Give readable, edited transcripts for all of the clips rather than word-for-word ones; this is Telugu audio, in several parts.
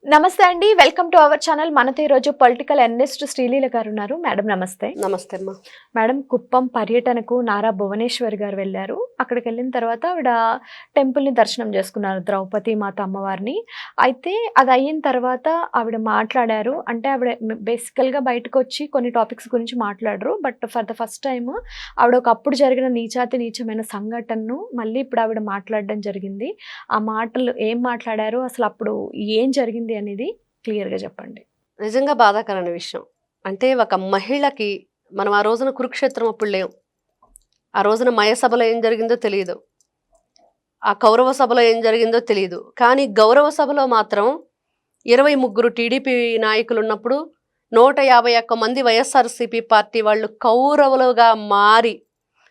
నమస్తే అండి. Welcome to our channel. మనతో ఈరోజు పొలిటికల్ అనలిస్ట్ శ్రీలీల గారు ఉన్నారు. మేడం నమస్తే. నమస్తే అమ్మా. మేడం కుప్పం పర్యటనకు నారా భువనేశ్వర్ గారు వెళ్ళారు. అక్కడికి వెళ్ళిన తర్వాత ఆవిడ టెంపుల్ని దర్శనం చేసుకున్నారు, ద్రౌపది మాత అమ్మవారిని. అయితే అది అయిన తర్వాత ఆవిడ మాట్లాడారు. అంటే ఆవిడ బేసికల్గా బయటకు వచ్చి కొన్ని టాపిక్స్ గురించి మాట్లాడరు. But for the first time ఆవిడ ఒకప్పుడు జరిగిన నీచాతి నీచమైన సంఘటనను మళ్ళీ ఇప్పుడు ఆవిడ మాట్లాడడం జరిగింది. ఆ మాటలు ఏం మాట్లాడారు, అసలు అప్పుడు ఏం జరిగింది అనేది క్లియర్గా చెప్పండి. నిజంగా బాధాకరమైన విషయం. అంటే ఒక మహిళకి మనం ఆ రోజున కురుక్షేత్రం అప్పుడు లేం. ఆ రోజున మయ సభలో ఏం జరిగిందో తెలియదు, ఆ కౌరవ సభలో ఏం జరిగిందో తెలియదు. కానీ గౌరవ సభలో మాత్రం 23 టీడీపీ నాయకులు ఉన్నప్పుడు 151 మంది వైఎస్ఆర్సీపీ పార్టీ వాళ్ళు కౌరవులుగా మారి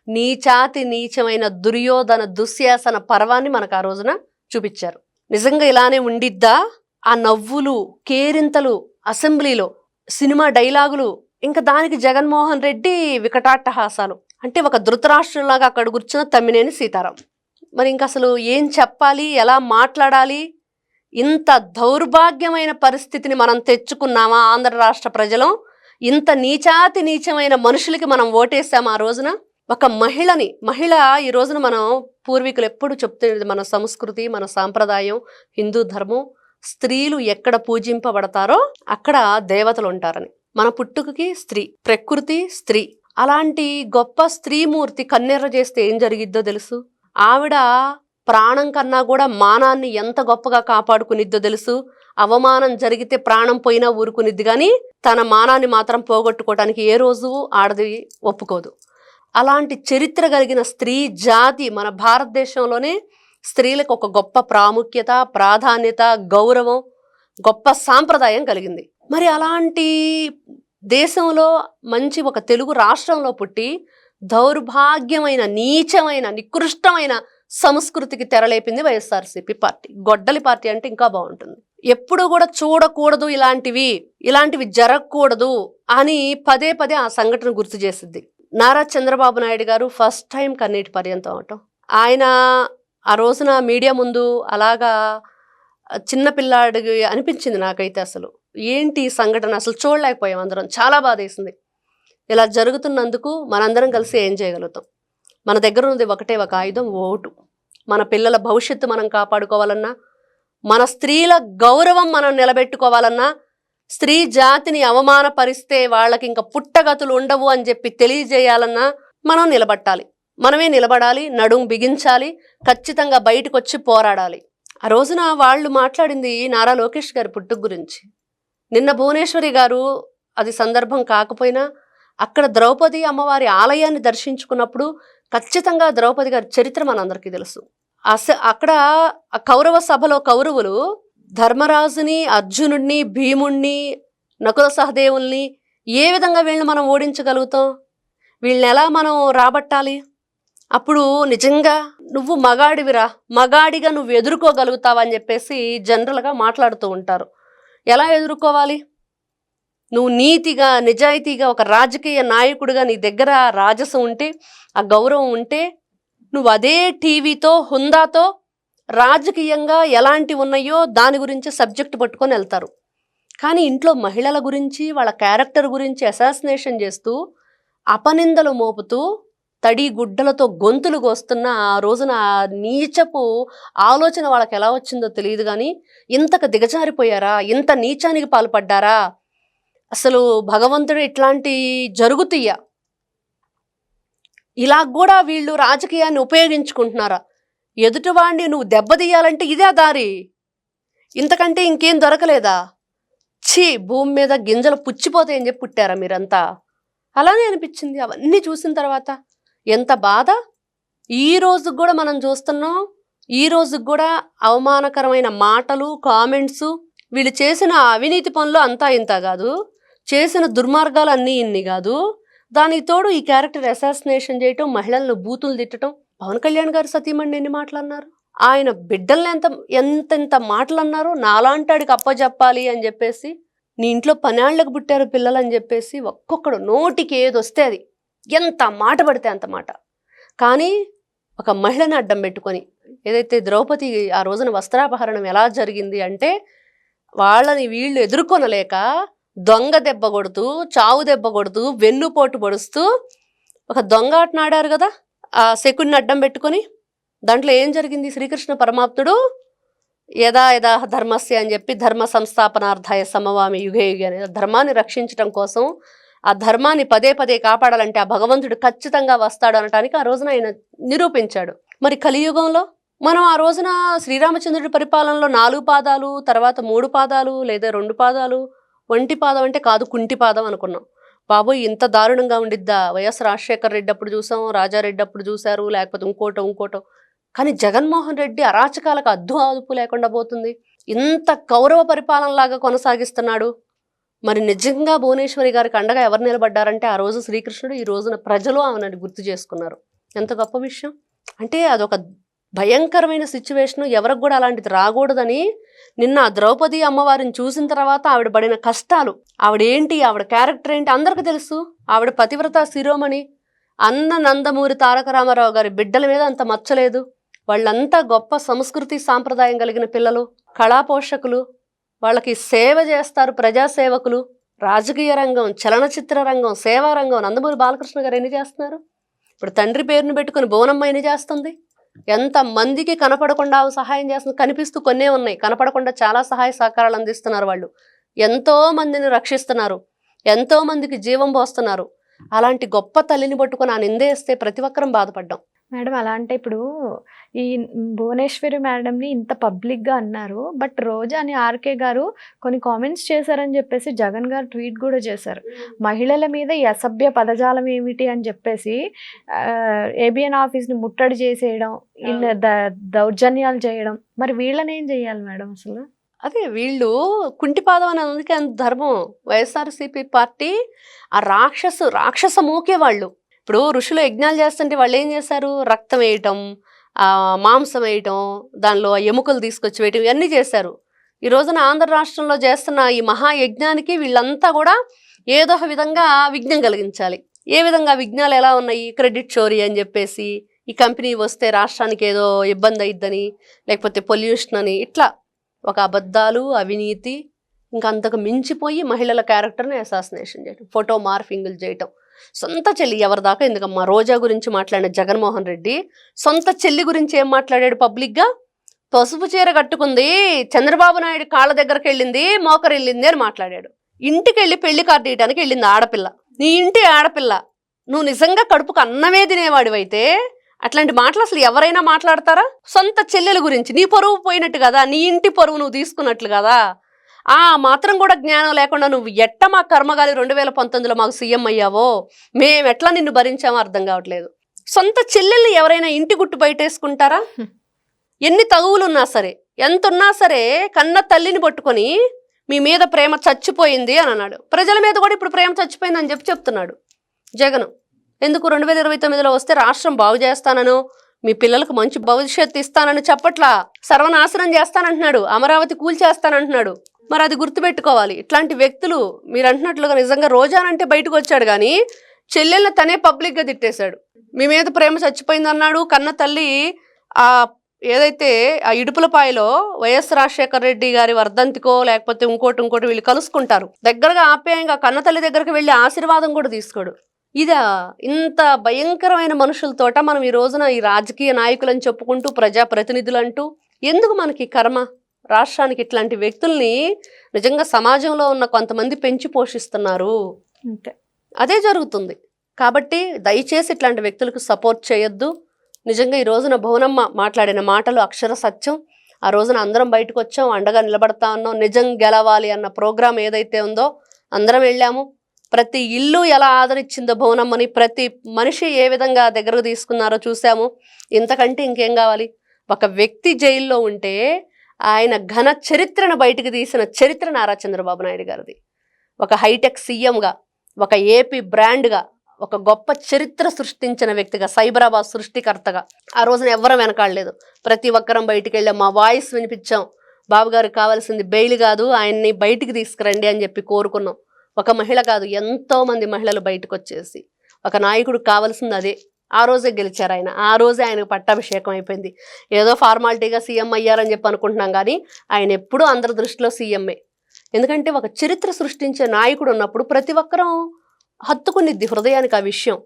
నీచాతి నీచమైన దుర్యోధన దుశ్శాసన పర్వాన్ని మనకు ఆ రోజున చూపించారు. నిజంగా ఇలానే ఉండిద్దా? ఆ నవ్వులు, కేరింతలు, అసెంబ్లీలో సినిమా డైలాగులు, ఇంకా దానికి జగన్మోహన్ రెడ్డి వికటాట్టహాసాలు. అంటే ఒక ధృతరాష్ట్రంలాగా అక్కడ కూర్చున్న తమ్మినేని సీతారాం. మరి ఇంక అసలు ఏం చెప్పాలి, ఎలా మాట్లాడాలి? ఇంత దౌర్భాగ్యమైన పరిస్థితిని మనం తెచ్చుకున్నామా ఆంధ్ర రాష్ట్ర ప్రజలు? ఇంత నీచాతి నీచమైన మనుషులకి మనం ఓటేసాం ఆ రోజున. ఒక మహిళ ఈ రోజున మనం పూర్వీకులు ఎప్పుడు చెప్తున్నది, మన సంస్కృతి, మన సాంప్రదాయం, హిందూ ధర్మం, స్త్రీలు ఎక్కడ పూజింపబడతారో అక్కడ దేవతలు ఉంటారని. మన పుట్టుకకి స్త్రీ, ప్రకృతి స్త్రీ. అలాంటి గొప్ప స్త్రీమూర్తి కన్నెర్ర చేస్తే ఏం జరిగిద్దో తెలుసు. ఆవిడ ప్రాణం కన్నా కూడా మానాన్ని ఎంత గొప్పగా కాపాడుకునిద్దో తెలుసు. అవమానం జరిగితే ప్రాణం పోయినా ఊరుకునిద్ది, కానీ తన మానాన్ని మాత్రం పోగొట్టుకోవటానికి ఏ రోజు ఆడది ఒప్పుకోదు. అలాంటి చరిత్ర కలిగిన స్త్రీ జాతి మన భారతదేశంలోనే స్త్రీలకు ఒక గొప్ప ప్రాముఖ్యత, ప్రాధాన్యత, గౌరవం, గొప్ప సాంప్రదాయం కలిగింది. మరి అలాంటి దేశంలో మంచి ఒక తెలుగు రాష్ట్రంలో పుట్టి దౌర్భాగ్యమైన, నీచమైన, నికృష్టమైన సంస్కృతికి తెరలేపింది వైఎస్ఆర్సీపీ పార్టీ. గొడ్డలి పార్టీ అంటే ఇంకా బాగుంటుంది. ఎప్పుడు కూడా చూడకూడదు, ఇలాంటివి జరగకూడదు అని పదే పదే ఆ సంఘటన గుర్తు చేసిద్ది. నారా చంద్రబాబు నాయుడు గారు ఫస్ట్ టైం కన్నీటి పర్యంతం అవటం. ఆయన ఆ రోజున మీడియా ముందు అలాగా చిన్నపిల్లాడికి అనిపించింది నాకైతే. అసలు ఏంటి ఈ సంఘటన, అసలు చూడలేకపోయాం అందరం. చాలా బాధ వేసింది. ఇలా జరుగుతున్నందుకు మనందరం కలిసి ఏం చేయగలుగుతాం? మన దగ్గర ఉన్నది ఒకటే ఒక ఆయుధం, ఓటు. మన పిల్లల భవిష్యత్తు మనం కాపాడుకోవాలన్నా, మన స్త్రీల గౌరవం మనం నిలబెట్టుకోవాలన్నా, స్త్రీ జాతిని అవమానపరిస్తే వాళ్ళకి ఇంకా పుట్టగతులు ఉండవు అని చెప్పి తెలియజేయాలన్నా మనం నిలబట్టాలి. మనమే నిలబడాలి, నడుం బిగించాలి, ఖచ్చితంగా బయటకు వచ్చి పోరాడాలి. ఆ రోజున వాళ్ళు మాట్లాడింది నారా లోకేష్ గారి పుట్టుక గురించి. నిన్న భువనేశ్వరి గారు, అది సందర్భం కాకపోయినా అక్కడ ద్రౌపది అమ్మవారి ఆలయాన్ని దర్శించుకున్నప్పుడు ఖచ్చితంగా ద్రౌపది గారి చరిత్ర మనందరికీ తెలుసు. అక్కడ కౌరవ సభలో కౌరవులు ధర్మరాజుని, అర్జునుడిని, భీముణ్ణి, నకుల సహదేవుల్ని ఏ విధంగా వీళ్ళని మనం ఓడించగలుగుతాం? వీళ్ళని ఎలా మనం రాబట్టాలి? అప్పుడు నిజంగా నువ్వు మగాడివిరా, మగాడిగా నువ్వు ఎదుర్కోగలుగుతావా అని చెప్పేసి జనరల్గా మాట్లాడుతూ ఉంటారు. ఎలా ఎదుర్కోవాలి? నువ్వు నీతిగా, నిజాయితీగా ఒక రాజకీయ నాయకుడిగా నీ దగ్గర రాజసం ఉంటే, ఆ గౌరవం ఉంటే, నువ్వు అదే టీవీతో, హుందాతో రాజకీయంగా ఎలాంటివి ఉన్నాయో దాని గురించి సబ్జెక్ట్ పట్టుకొని వెళ్తారు. కానీ ఇంట్లో మహిళల గురించి, వాళ్ళ క్యారెక్టర్ గురించి అసాసినేషన్ చేస్తూ, అపనిందలు మోపుతూ, తడి గుడ్డలతో గొంతులు కోస్తున్న ఆ రోజున ఆ నీచపు ఆలోచన వాళ్ళకి ఎలా వచ్చిందో తెలియదు. కానీ ఇంతకు దిగజారిపోయారా? ఇంత నీచానికి పాల్పడ్డారా? అసలు భగవంతుడు ఇట్లాంటి జరుగుతయ్యా? ఇలా కూడా వీళ్ళు రాజకీయాన్ని ఉపయోగించుకుంటున్నారా? ఎదుటివాడిని నువ్వు దెబ్బతీయాలంటే ఇదే దారి, ఇంతకంటే ఇంకేం దొరకలేదా? భూమి మీద గింజలు పుచ్చిపోతాయని చెప్పి పుట్టారా మీరంతా? అలానే అనిపించింది అవన్నీ చూసిన తర్వాత. ఎంత బాధ! ఈ రోజుకి కూడా మనం చూస్తున్నాం. ఈ రోజుకి కూడా అవమానకరమైన మాటలు, కామెంట్స్, వీళ్ళు చేసిన అవినీతి పనులు అంతా ఇంత కాదు, చేసిన దుర్మార్గాలు అన్నీ ఇన్ని కాదు, దానికి తోడు ఈ క్యారెక్టర్ అసాసినేషన్ చేయటం, మహిళలను బూతులు తిట్టడం. పవన్ కళ్యాణ్ గారు సతీమణి ఎన్ని మాటలు అన్నారు, ఆయన బిడ్డల్ని ఎంతెంత మాటలు అన్నారు. నాలాంటాడికి అప్పచెప్పాలి అని చెప్పేసి, నీ ఇంట్లో పనాళ్లకు పుట్టారు పిల్లలు అని చెప్పేసి ఒక్కొక్కడు నోటికి ఏదొస్తే అది, ఎంత మాట పడితే అంత మాట. కానీ ఒక మహిళని అడ్డం పెట్టుకొని, ఏదైతే ద్రౌపది ఆ రోజున వస్త్రాపహరణం ఎలా జరిగింది అంటే, వాళ్ళని వీళ్ళు ఎదుర్కొనలేక దొంగ దెబ్బ కొడుతూ, చావు దెబ్బ కొడుతూ, వెన్నుపోటు పొడుస్తూ ఒక దొంగ ఆటను ఆడారు కదా ఆ శకుని అడ్డం పెట్టుకొని. దాంట్లో ఏం జరిగింది? శ్రీకృష్ణ పరమాత్ముడు యదా యదా ధర్మస్య అని చెప్పి ధర్మ సంస్థాపనార్థాయ సమవామి యుగే యుగే అనే ధర్మాన్ని రక్షించడం కోసం, ఆ ధర్మాన్ని పదే పదే కాపాడాలంటే ఆ భగవంతుడు ఖచ్చితంగా వస్తాడు అనటానికి ఆ రోజున ఆయన నిరూపించాడు. మరి కలియుగంలో మనం ఆ రోజున శ్రీరామచంద్రుడి పరిపాలనలో 4 పాదాలు, తర్వాత 3 పాదాలు, లేదా 2 పాదాలు, ఒంటి పాదం అంటే కాదు కుంటి పాదం అనుకున్నాం. బాబోయ్ ఇంత దారుణంగా ఉండిద్దా? వైఎస్ రాజశేఖర రెడ్డి అప్పుడు చూసాం, రాజారెడ్డి అప్పుడు చూశారు, లేకపోతే ఇంకోటో. కానీ జగన్మోహన్ రెడ్డి అరాచకాలకు అదుపు లేకుండా పోతుంది. ఇంత కౌరవ పరిపాలనలాగా కొనసాగిస్తున్నాడు. మరి నిజంగా భువనేశ్వరి గారికి అండగా ఎవరు నిలబడ్డారంటే ఆ రోజు శ్రీకృష్ణుడు, ఈ రోజున ప్రజలు ఆమెను గుర్తు చేసుకున్నారు. ఎంత గొప్ప విషయం అంటే అదొక భయంకరమైన సిచ్యువేషన్. ఎవరికి కూడా అలాంటిది రాకూడదని నిన్న ద్రౌపది అమ్మవారిని చూసిన తర్వాత ఆవిడ పడిన కష్టాలు, ఆవిడేంటి, ఆవిడ క్యారెక్టర్ ఏంటి అందరికీ తెలుసు. ఆవిడ పతివ్రత శిరోమణి. అన్న నందమూరి తారక రామారావు గారి బిడ్డల మీద అంత మచ్చలేదు. వాళ్ళంతా గొప్ప సంస్కృతి సాంప్రదాయం కలిగిన పిల్లలు, కళాపోషకులు, వాళ్ళకి సేవ చేస్తారు, ప్రజాసేవకులు. రాజకీయ రంగం, చలనచిత్ర రంగం, సేవా రంగం. నందమూరి బాలకృష్ణ గారు ఎన్ని చేస్తున్నారు? ఇప్పుడు తండ్రి పేరును పెట్టుకుని భువనమ్మ ఎన్ని చేస్తుంది? ఎంత మందికి కనపడకుండా సహాయం చేస్తుంది. కనిపిస్తూ కొన్నే ఉన్నాయి, కనపడకుండా చాలా సహాయ సహకారాలు అందిస్తున్నారు. వాళ్ళు ఎంతో మందిని రక్షిస్తున్నారు, ఎంతో మందికి జీవం పోస్తున్నారు. అలాంటి గొప్ప తల్లిని పట్టుకొని ఆ నిందేస్తే ప్రతి ఒక్కరం బాధపడ్డాం. మేడం అలా అంటే ఇప్పుడు ఈ భువనేశ్వరి మేడంని ఇంత పబ్లిక్గా అన్నారు, బట్ రోజా అని ఆర్కే గారు కొన్ని కామెంట్స్ చేశారని చెప్పేసి జగన్ గారు ట్వీట్ కూడా చేశారు. మహిళల మీద ఈ అసభ్య పదజాలం ఏమిటి అని చెప్పేసి ఏబిఎన్ ఆఫీస్ని ముట్టడి చేసేయడం, దౌర్జన్యాలు చేయడం. మరి వీళ్ళని ఏం చేయాలి మేడం అసలు? అదే వీళ్ళు కుంటిపాదం అని అందుకే అంత ధర్మం. వైఎస్ఆర్సీపీ పార్టీ ఆ రాక్షస మూకే వాళ్ళు. ఇప్పుడు ఋషులు యజ్ఞాలు చేస్తుంటే వాళ్ళు ఏం చేశారు? రక్తం వేయటం, మాంసం వేయటం, దానిలో ఎముకలు తీసుకొచ్చి వేయటం, ఇవన్నీ చేశారు. ఈ రోజున ఆంధ్ర రాష్ట్రంలో చేస్తున్న ఈ మహాయజ్ఞానికి వీళ్ళంతా కూడా ఏదో ఒక విధంగా విఘ్నం కలిగించాలి. ఏ విధంగా విఘ్నాలు ఎలా ఉన్నాయి? క్రెడిట్ చోరీ అని చెప్పేసి, ఈ కంపెనీ వస్తే రాష్ట్రానికి ఏదో ఇబ్బంది అయిద్దని, లేకపోతే పొల్యూషన్ అని, ఇట్లా ఒక అబద్ధాలు, అవినీతి, ఇంకా అంతకు మించిపోయి మహిళల క్యారెక్టర్ని అసాసినేషన్ చేయటం, ఫోటో మార్ఫింగ్లు చేయటం. సొంత చెల్లి ఎవరి దాకా ఎందుకమ్మా? రోజా గురించి మాట్లాడిన జగన్మోహన్ రెడ్డి సొంత చెల్లి గురించి ఏం మాట్లాడాడు పబ్లిక్గా? పసుపు చీర కట్టుకుంది, చంద్రబాబు నాయుడు కాళ్ళ దగ్గరికి వెళ్ళింది, మోకరెళ్ళింది అని మాట్లాడాడు. ఇంటికి వెళ్ళి పెళ్లి కార్డు ఇవ్వడానికి వెళ్ళింది ఆడపిల్ల. నీ ఇంటి ఆడపిల్ల, నువ్వు నిజంగా కడుపుకు అన్నమే తినేవాడివైతే అట్లాంటి మాటలు అసలు ఎవరైనా మాట్లాడతారా? సొంత చెల్లెల గురించి నీ పరువు పోయినట్టు కదా, నీ ఇంటి పరువు నువ్వు తీసుకున్నట్లు కదా. ఆ మాత్రం కూడా జ్ఞానం లేకుండా నువ్వు ఎట్ట మా కర్మగాలి 2019లో మాకు సీఎం అయ్యావో, మేము ఎట్లా నిన్ను భరించామో అర్థం కావట్లేదు. సొంత చెల్లెల్ని ఎవరైనా ఇంటి గుట్టు బయటేసుకుంటారా? ఎన్ని తగువులున్నా సరే, ఎంత ఉన్నా సరే, కన్న తల్లిని పట్టుకొని మీ మీద ప్రేమ చచ్చిపోయింది అని అన్నాడు. ప్రజల మీద కూడా ఇప్పుడు ప్రేమ చచ్చిపోయింది అని చెప్తున్నాడు జగన్. ఎందుకు 2029లో వస్తే రాష్ట్రం బాగు చేస్తానను, మీ పిల్లలకు మంచి భవిష్యత్తు ఇస్తానని చెప్పట్లా, సర్వనాశనం చేస్తానంటున్నాడు, అమరావతి కూల్చేస్తానంటున్నాడు. మరి అది గుర్తుపెట్టుకోవాలి. ఇట్లాంటి వ్యక్తులు మీరు అంటున్నట్లుగా నిజంగా రోజానంటే బయటకు వచ్చాడు కానీ చెల్లెల్ని తనే పబ్లిక్గా తిట్టేశాడు. మీ మీద ప్రేమ చచ్చిపోయింది అన్నాడు. కన్న తల్లి ఆ ఏదైతే ఆ ఇడుపులపాయలో వైఎస్ రాజశేఖర రెడ్డి గారి వర్ధంతికో లేకపోతే ఇంకోటి వీళ్ళు కలుసుకుంటారు. దగ్గరగా ఆప్యాయంగా కన్న తల్లి దగ్గరికి వెళ్ళి ఆశీర్వాదం కూడా తీసుకోడు. ఇదా ఇంత భయంకరమైన మనుషులతోట మనం ఈ రోజున ఈ రాజకీయ నాయకులని చెప్పుకుంటూ ప్రజాప్రతినిధులు అంటూ ఎందుకు మనకి కర్మ? రాష్ట్రానికి ఇట్లాంటి వ్యక్తుల్ని నిజంగా సమాజంలో ఉన్న కొంతమంది పెంచి పోషిస్తున్నారు. అంతే, అదే జరుగుతుంది. కాబట్టి దయచేసి ఇట్లాంటి వ్యక్తులకు సపోర్ట్ చేయొద్దు. నిజంగా ఈ రోజున భువనమ్మ మాట్లాడిన మాటలు అక్షర సత్యం. ఆ రోజున అందరం బయటకు వచ్చాం, అండగా నిలబడతా ఉన్నాం. నిజం గెలవాలి అన్న ప్రోగ్రాం ఏదైతే ఉందో అందరం వెళ్ళాము. ప్రతి ఇల్లు ఎలా ఆదరించిందో భువనమ్మని, ప్రతి మనిషి ఏ విధంగా దగ్గరకు తీసుకున్నారో చూసాము. ఇంతకంటే ఇంకేం కావాలి? ఒక వ్యక్తి జైల్లో ఉంటే ఆయన ఘన చరిత్రను బయటికి తీసిన చరిత్ర నారా చంద్రబాబు నాయుడు గారిది. ఒక హైటెక్ సీఎంగా, ఒక ఏపీ బ్రాండ్గా, ఒక గొప్ప చరిత్ర సృష్టించిన వ్యక్తిగా, సైబరాబాద్ సృష్టికర్తగా ఆ రోజున ఎవ్వరం వెనకాడలేదు. ప్రతి ఒక్కరం బయటికి వెళ్ళాం, మా వాయిస్ వినిపించాం. బాబు గారికి కావాల్సింది బెయిల్ కాదు, ఆయన్ని బయటికి తీసుకురండి అని చెప్పి కోరుకున్నాం. ఒక మహిళ కాదు, ఎంతో మంది మహిళలు బయటకు వచ్చేసి ఒక నాయకుడికి కావాల్సింది అదే. ఆ రోజే గెలిచారు ఆయన, ఆ రోజే ఆయనకు పట్టాభిషేకం అయిపోయింది. ఏదో ఫార్మాలిటీగా సీఎం అయ్యారని చెప్పి అనుకుంటున్నాం కానీ ఆయన ఎప్పుడూ అందరి దృష్టిలో సీఎంఏ. ఎందుకంటే ఒక చరిత్ర సృష్టించే నాయకుడు ఉన్నప్పుడు ప్రతి ఒక్కరం హత్తుకునిద్ది హృదయానికి ఆ విషయం.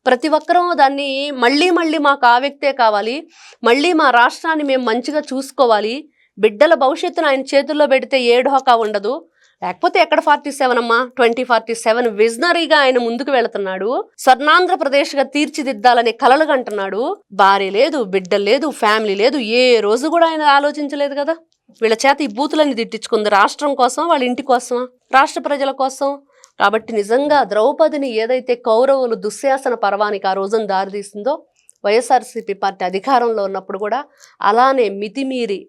ప్రతి ఒక్కరం దాన్ని మళ్ళీ మళ్ళీ మాకు ఆ వ్యక్తే కావాలి, మళ్ళీ మా రాష్ట్రాన్ని మేము మంచిగా చూసుకోవాలి, బిడ్డల భవిష్యత్తును ఆయన చేతుల్లో పెడితే ఏ ఢోకా ఉండదు. లేకపోతే ఎక్కడ 47 అమ్మా, 2047 విజనరీగా ఆయన ముందుకు వెళుతున్నాడు. స్వర్ణాంధ్రప్రదేశ్గా తీర్చిదిద్దాలనే కలలు కంటున్నాడు. భార్య లేదు, బిడ్డలు లేదు, ఫ్యామిలీ లేదు, ఏ రోజు కూడా ఆయన ఆలోచించలేదు కదా. వీళ్ళ చేత ఈ బూతులన్నీ తిట్టించుకుంది రాష్ట్రం కోసం, వాళ్ళ ఇంటి కోసం, రాష్ట్ర ప్రజల కోసం. కాబట్టి నిజంగా ద్రౌపదిని ఏదైతే కౌరవులు దుశ్శాసన పర్వానికి ఆ రోజున దారితీసిందో, వైఎస్ఆర్సీపీ పార్టీ అధికారంలో ఉన్నప్పుడు కూడా అలానే మితిమీరి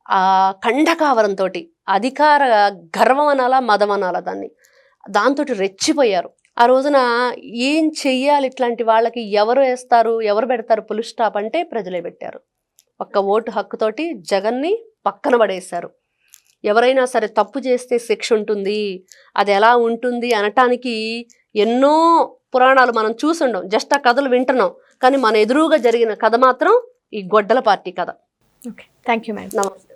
ఆ ఖండకావరంతో అధికార గర్వం అనాలా, మదం అనాలా, దాంతో రెచ్చిపోయారు. ఆ రోజున ఏం చెయ్యాలి, ఇట్లాంటి వాళ్ళకి ఎవరు వేస్తారు, ఎవరు పెడతారు పులి స్టాప్ అంటే ప్రజలే పెట్టారు. ఒక్క ఓటు హక్కుతోటి జగన్ని పక్కన పడేశారు. ఎవరైనా సరే తప్పు చేస్తే శిక్ష ఉంటుంది, అది ఎలా ఉంటుంది అనటానికి ఎన్నో పురాణాలు మనం చూసుండం, జస్ట్ ఆ కథలు వింటున్నాం. కానీ మన ఎదురుగా జరిగిన కథ మాత్రం ఈ గొడ్డల పార్టీ కథ. Okay, thank you madam. నమస్తే.